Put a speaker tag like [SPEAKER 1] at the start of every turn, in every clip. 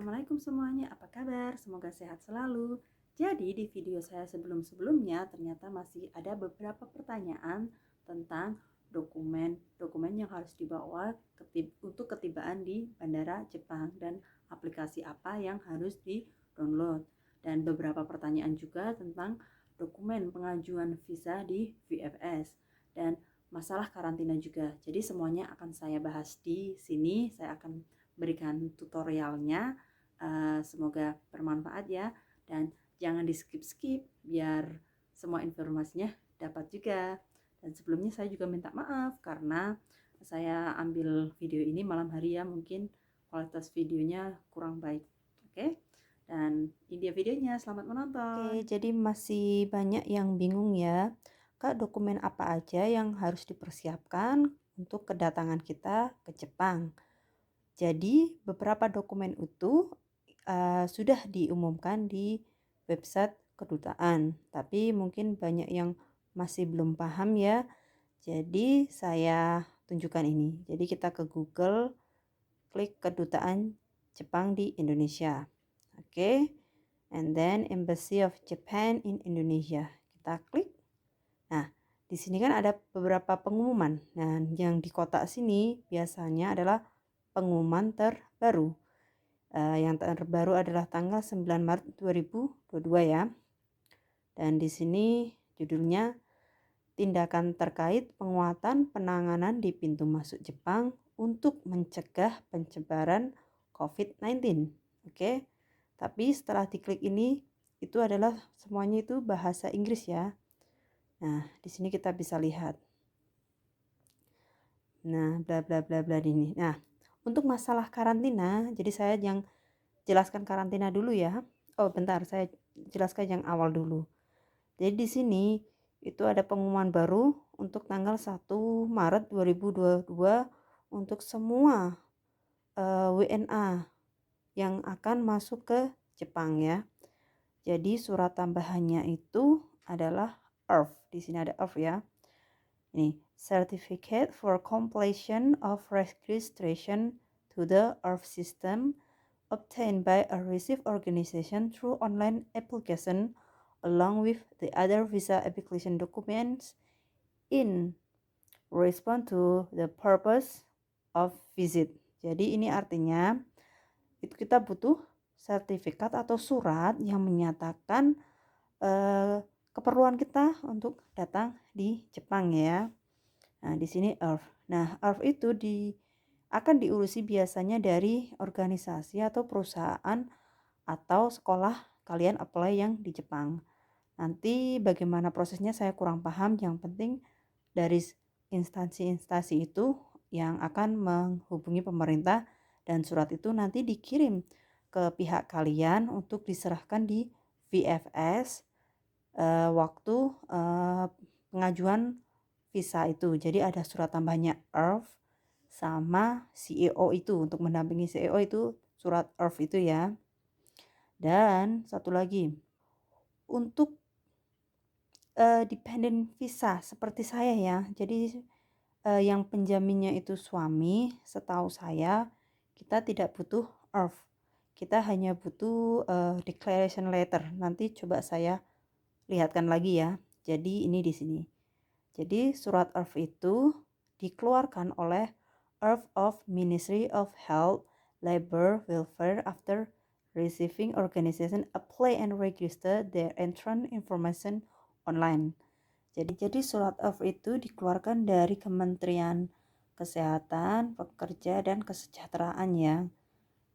[SPEAKER 1] Assalamualaikum semuanya, apa kabar? Semoga sehat selalu. Jadi di video saya sebelum-sebelumnya ternyata masih ada beberapa pertanyaan tentang dokumen yang harus dibawa untuk ketibaan di Bandara Jepang dan aplikasi apa yang harus di-download. Dan beberapa pertanyaan juga tentang dokumen pengajuan visa di VFS dan masalah karantina juga. Jadi semuanya akan saya bahas di sini. Saya akan berikan tutorialnya. Semoga bermanfaat ya, dan jangan di skip-skip biar semua informasinya dapat juga. Dan sebelumnya saya juga minta maaf karena saya ambil video ini malam hari ya, mungkin kualitas videonya kurang baik. Oke, dan ini dia videonya, selamat menonton.
[SPEAKER 2] Oke, jadi masih banyak yang bingung ya, Kak, dokumen apa aja yang harus dipersiapkan untuk kedatangan kita ke Jepang. Jadi, beberapa dokumen itu sudah diumumkan di website kedutaan, tapi mungkin banyak yang masih belum paham ya. Jadi, saya tunjukkan ini. Jadi, kita ke Google, klik kedutaan Jepang di Indonesia. Oke. And then Embassy of Japan in Indonesia. Kita klik. Nah, di sini kan ada beberapa pengumuman. Nah, yang di kotak sini biasanya adalah pengumuman terbaru. Yang terbaru adalah tanggal 9 Maret 2022 ya. Dan di sini judulnya tindakan terkait penguatan penanganan di pintu masuk Jepang untuk mencegah penyebaran COVID-19. Oke. Tapi setelah diklik ini, itu adalah semuanya itu bahasa Inggris ya. Nah, di sini kita bisa lihat. Nah, bla bla bla bla ini. Nah, untuk masalah karantina, jadi saya yang jelaskan karantina dulu ya. Oh, bentar, saya jelaskan yang awal dulu. Jadi di sini itu ada pengumuman baru untuk tanggal 1 Maret 2022 untuk semua WNA yang akan masuk ke Jepang ya. Jadi surat tambahannya itu adalah ERF. Di sini ada ERF ya. Ini Certificate for Completion of Registration to the ERF System obtained by a receive organization through online application along with the other visa application documents in response to the purpose of visit. Jadi ini artinya itu kita butuh sertifikat atau surat yang menyatakan keperluan kita untuk datang di Jepang ya. Nah, di sini ERF. Nah, ERF itu akan diurusi biasanya dari organisasi atau perusahaan atau sekolah kalian apply yang di Jepang. Nanti bagaimana prosesnya saya kurang paham, yang penting dari instansi-instansi itu yang akan menghubungi pemerintah dan surat itu nanti dikirim ke pihak kalian untuk diserahkan di VFS waktu pengajuan visa itu. Jadi ada surat tambahnya ERF sama CEO itu, untuk mendampingi CEO itu surat ERF itu ya. Dan satu lagi, untuk dependent visa seperti saya ya. Jadi yang penjaminnya itu suami, setahu saya kita tidak butuh ERF. Kita hanya butuh declaration letter. Nanti coba saya lihatkan lagi ya. Jadi ini di sini. Jadi surat ERF itu dikeluarkan oleh ERF of Ministry of Health, Labor, Welfare after receiving organization apply and register their entrance information online. Jadi surat ERF itu dikeluarkan dari Kementerian Kesehatan, Pekerja dan Kesejahteraan ya.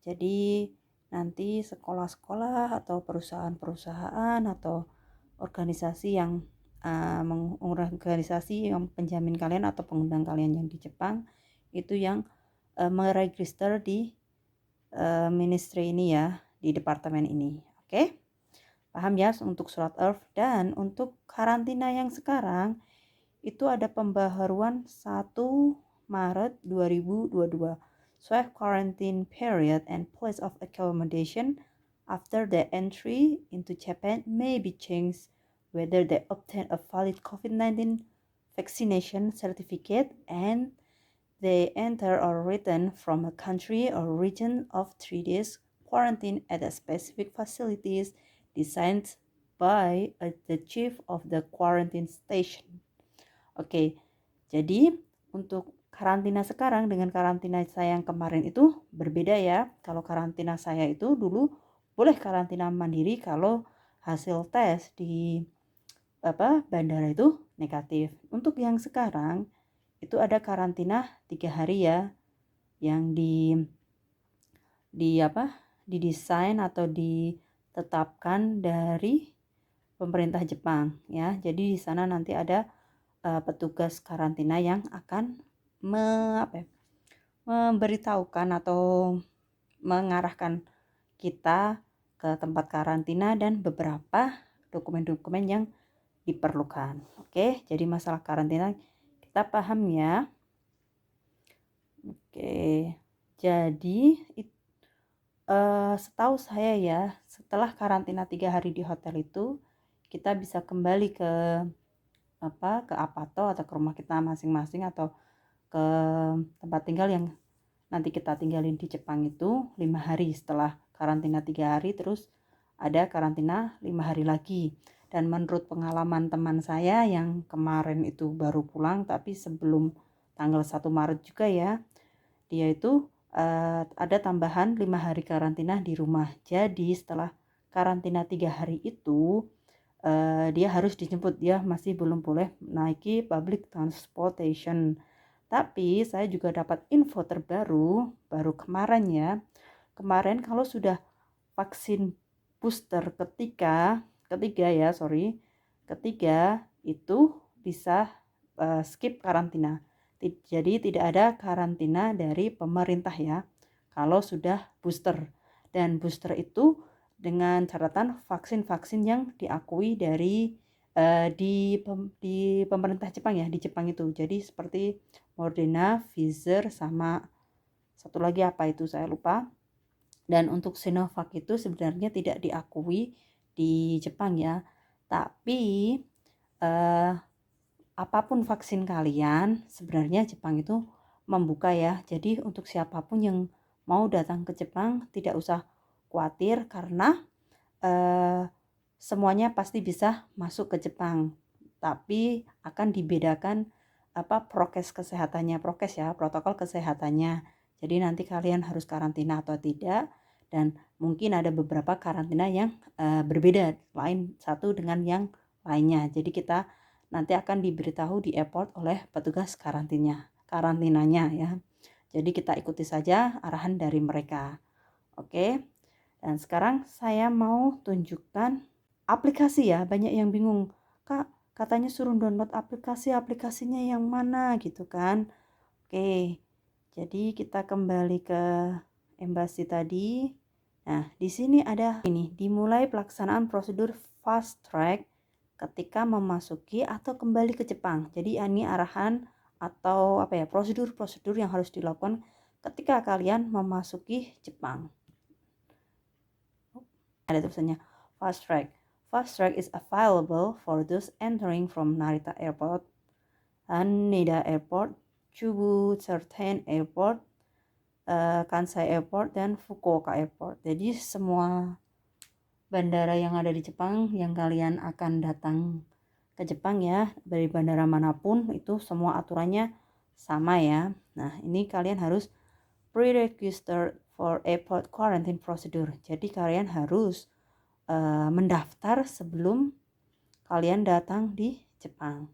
[SPEAKER 2] Jadi nanti sekolah-sekolah atau perusahaan-perusahaan atau organisasi yang penjamin kalian atau pengundang kalian yang di Jepang itu yang meregister di ministry ini ya, di departemen ini. Oke? Paham ya untuk surat ERF. Dan untuk karantina yang sekarang itu ada pembaharuan 1 Maret 2022. Self quarantine period and place of accommodation after the entry into Japan may be changed whether they obtain a valid COVID-19 vaccination certificate and they enter or return from a country or region of 3 days quarantine at a specific facilities designed by the chief of the quarantine station. Oke, jadi untuk karantina sekarang dengan karantina saya yang kemarin itu berbeda ya. Kalau karantina saya itu dulu boleh karantina mandiri kalau hasil tes di bandara itu negatif. Untuk yang sekarang itu ada karantina 3 hari ya, yang didesain atau ditetapkan dari pemerintah Jepang ya. Jadi di sana nanti ada petugas karantina yang akan memberitahukan atau mengarahkan kita ke tempat karantina dan beberapa dokumen-dokumen yang diperlukan. Oke, jadi masalah karantina kita paham ya. Oke, jadi setahu saya ya, setelah karantina 3 hari di hotel itu kita bisa kembali ke apato atau ke rumah kita masing-masing atau ke tempat tinggal yang nanti kita tinggalin di Jepang itu 5 hari setelah karantina 3 hari, terus ada karantina 5 hari lagi. Dan menurut pengalaman teman saya yang kemarin itu baru pulang tapi sebelum tanggal 1 Maret juga ya, dia itu ada tambahan 5 hari karantina di rumah. Jadi setelah karantina 3 hari itu dia harus dijemput, dia masih belum boleh naiki public transportation. Tapi saya juga dapat info terbaru baru kemarin ya. Kemarin kalau sudah vaksin booster ketiga itu bisa skip karantina. Jadi tidak ada karantina dari pemerintah ya kalau sudah booster. Dan booster itu dengan catatan vaksin-vaksin yang diakui dari di pemerintah Jepang ya, di Jepang itu. Jadi seperti Moderna, Pfizer, sama satu lagi apa itu saya lupa. Dan untuk Sinovac itu sebenarnya tidak diakui di Jepang ya. Tapi apapun vaksin kalian, sebenarnya Jepang itu membuka ya. Jadi untuk siapapun yang mau datang ke Jepang tidak usah khawatir karena semuanya pasti bisa masuk ke Jepang, tapi akan dibedakan prokes protokol kesehatannya. Jadi nanti kalian harus karantina atau tidak, dan mungkin ada beberapa karantina yang berbeda lain satu dengan yang lainnya. Jadi kita nanti akan diberitahu di airport oleh petugas karantinanya ya. Jadi kita ikuti saja arahan dari mereka. Oke. Dan sekarang saya mau tunjukkan aplikasi ya. Banyak yang bingung, Kak, katanya suruh download aplikasinya yang mana gitu kan. Oke, jadi kita kembali ke embassy tadi. Nah, di sini ada ini, dimulai pelaksanaan prosedur fast track ketika memasuki atau kembali ke Jepang. Jadi ini arahan atau prosedur-prosedur yang harus dilakukan ketika kalian memasuki Jepang. Ada tulisannya fast track. Fast track is available for those entering from Narita Airport, Haneda Airport, Chubu Certain Airport, Kansai Airport, dan Fukuoka Airport. Jadi semua bandara yang ada di Jepang yang kalian akan datang ke Jepang ya, dari bandara manapun itu semua aturannya sama ya. Nah, ini kalian harus pre-registered for airport quarantine procedure. Jadi kalian harus mendaftar sebelum kalian datang di Jepang.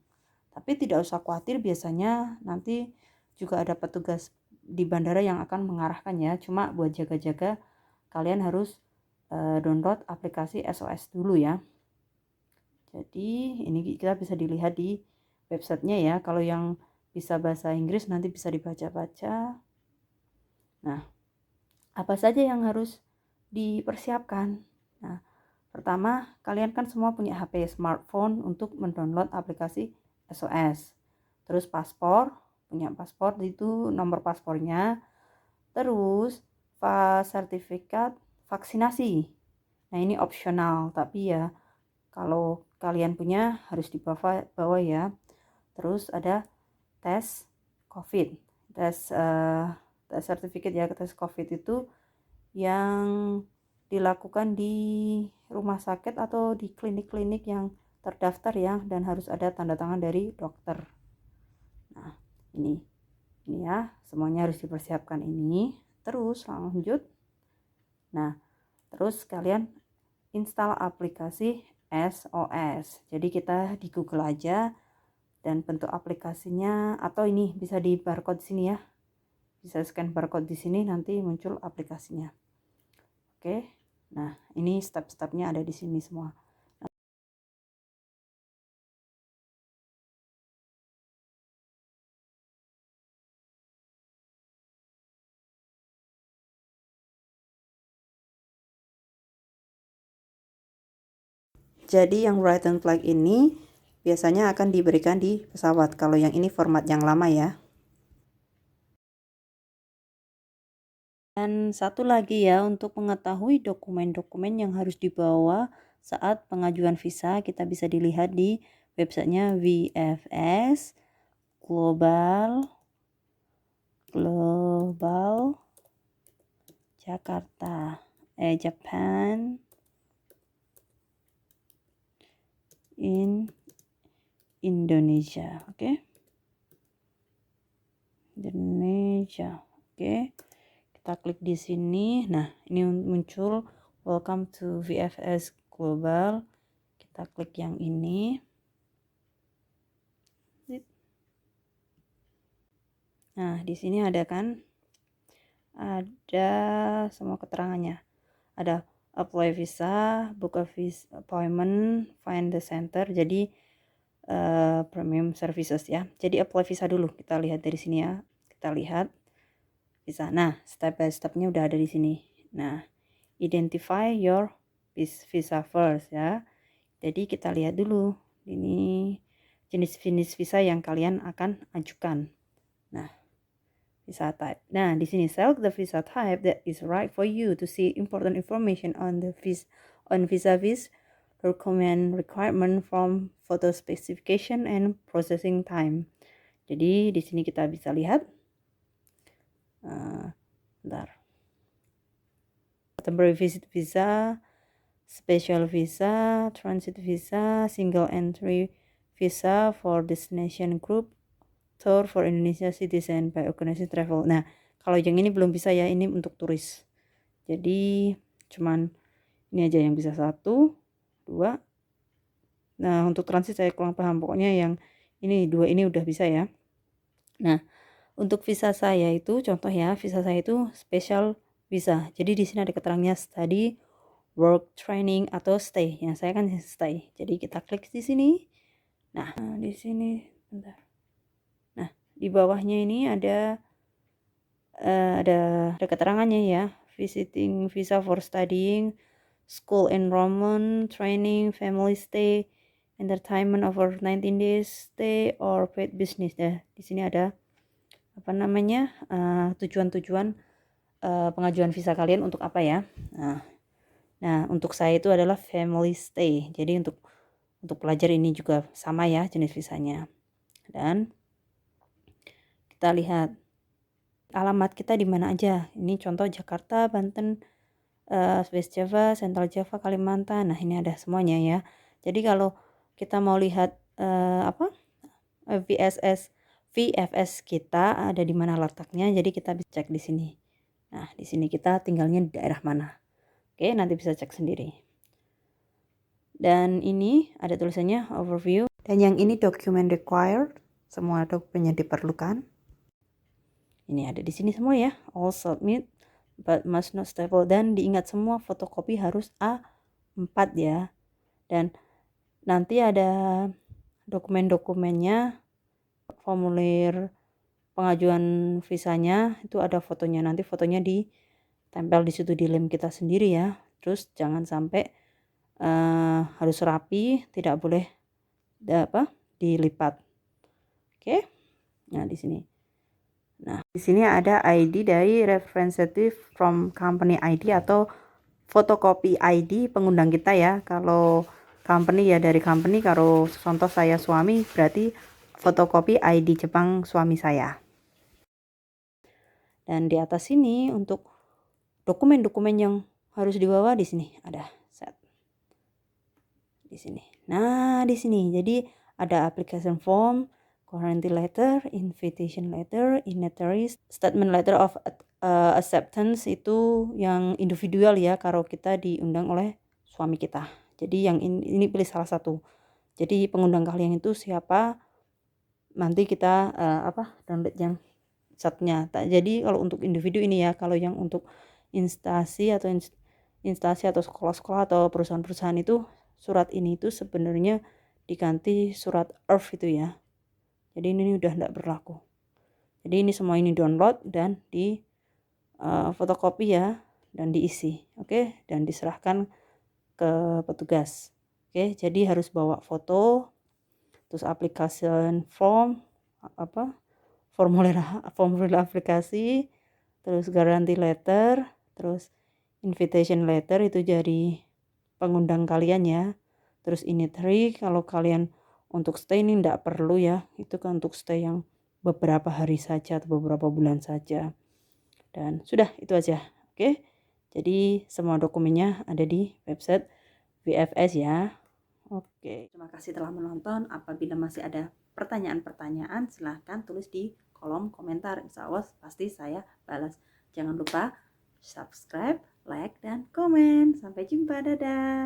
[SPEAKER 2] Tapi tidak usah khawatir, biasanya nanti juga ada petugas di bandara yang akan mengarahkan ya. Cuma buat jaga-jaga kalian harus download aplikasi SOS dulu ya. Jadi ini kita bisa dilihat di websitenya ya. Kalau yang bisa bahasa Inggris nanti bisa dibaca-baca. Nah, apa saja yang harus dipersiapkan? Nah, pertama, kalian kan semua punya HP smartphone untuk mendownload aplikasi SOS. Terus punya paspor itu nomor paspornya. Terus sertifikat vaksinasi. Nah, ini opsional, tapi ya kalau kalian punya harus dibawa ya. Terus ada tes COVID. Tes sertifikat ya, tes COVID itu yang dilakukan di rumah sakit atau di klinik-klinik yang terdaftar ya, dan harus ada tanda tangan dari dokter. Nah, ini ya, semuanya harus dipersiapkan ini. Terus lanjut. Nah, terus kalian install aplikasi SOS. Jadi kita di Google aja, dan bentuk aplikasinya, atau ini bisa di barcode sini ya. Bisa scan barcode di sini, nanti muncul aplikasinya. Oke. Nah, ini step-stepnya ada di sini semua. Jadi yang written flag ini biasanya akan diberikan di pesawat. Kalau yang ini format yang lama ya. Dan satu lagi ya, untuk mengetahui dokumen-dokumen yang harus dibawa saat pengajuan visa, kita bisa dilihat di websitenya VFS Global Jakarta, Japan in Indonesia. Oke. Indonesia. Oke. Kita klik di sini. Nah, ini muncul welcome to VFS Global. Kita klik yang ini. Nah, di sini ada kan? Ada semua keterangannya. Ada apply visa, book a visa appointment, find the center. Jadi premium services ya. Jadi apply visa dulu. Kita lihat dari sini ya. Kita lihat visa. Nah, step by stepnya udah ada di sini. Nah, identify your visa first ya. Jadi kita lihat dulu ini jenis-jenis visa yang kalian akan ajukan. Nah, visa type. Nah, di sini select the visa type that is right for you to see important information on the visa document requirement from photo specification and processing time. Jadi di sini kita bisa lihat bentar. Temporary visit visa, special visa, transit visa, single entry visa for destination group, tour for Indonesia citizen by organization travel. Nah, kalau yang ini belum bisa ya, ini untuk turis. Jadi cuman ini aja yang bisa 1, 2. Nah, untuk transit saya kurang paham. Pokoknya yang ini 2 ini udah bisa ya. Nah, untuk visa saya itu contoh ya, visa saya itu special visa. Jadi di sini ada keterangannya study, work, training, atau stay. Yang saya kan stay. Jadi kita klik di sini. Nah, di sini bentar. Nah, di bawahnya ini ada keterangannya ya. Visiting visa for studying, school enrollment, training, family stay, entertainment over 19 days stay, or paid business. Nah, di sini ada apa namanya tujuan-tujuan pengajuan visa kalian untuk apa ya. Nah, untuk saya itu adalah family stay. Jadi untuk pelajar ini juga sama ya jenis visanya. Dan kita lihat alamat kita di mana aja. Ini contoh Jakarta, Banten, West Java, Central Java, Kalimantan. Nah, ini ada semuanya ya. Jadi kalau kita mau lihat VFS kita ada di mana letaknya, jadi kita bisa cek di sini. Nah, di sini kita tinggalnya di daerah mana. Oke, nanti bisa cek sendiri. Dan ini ada tulisannya overview. Dan yang ini document required, semua dokumen yang diperlukan. Ini ada di sini semua ya. All submit but must not staple. Dan diingat semua fotokopi harus A4 ya. Dan nanti ada dokumen-dokumennya, formulir pengajuan visanya itu ada fotonya. Nanti fotonya ditempel di situ di lem kita sendiri ya. Terus jangan sampai harus rapi, tidak boleh dilipat. Oke. Nah, di sini. Nah, di sini ada ID dari representative from company ID atau fotokopi ID pengundang kita ya. Kalau company ya dari company, kalau contoh saya suami berarti fotokopi ID Jepang suami saya. Dan di atas sini untuk dokumen-dokumen yang harus dibawa di sini ada set di sini. Nah, di sini jadi ada application form, quarantine letter, invitation letter, initiatory statement letter of acceptance itu yang individual ya, kalau kita diundang oleh suami kita. Jadi yang ini pilih salah satu. Jadi pengundang kalian itu siapa? Nanti kita download yang satunya. Jadi kalau untuk individu ini ya, kalau yang untuk instansi atau sekolah-sekolah atau perusahaan-perusahaan itu surat ini itu sebenarnya diganti surat ERF itu ya. Jadi ini udah tidak berlaku. Jadi ini semua ini download dan di fotokopi ya dan diisi. Oke, dan diserahkan ke petugas. Oke, jadi harus bawa foto, terus application form formulir aplikasi, terus guarantee letter, terus invitation letter itu jadi pengundang kalian ya. Terus initiatory kalau kalian untuk stay ini tidak perlu ya, itu kan untuk stay yang beberapa hari saja atau beberapa bulan saja. Dan sudah itu aja. Oke. Jadi semua dokumennya ada di website VFS ya. Oke.
[SPEAKER 1] Terima kasih telah menonton. Apabila masih ada pertanyaan-pertanyaan, silahkan tulis di kolom komentar. Insya Allah pasti saya balas. Jangan lupa subscribe, like, dan komen. Sampai jumpa. Dadah.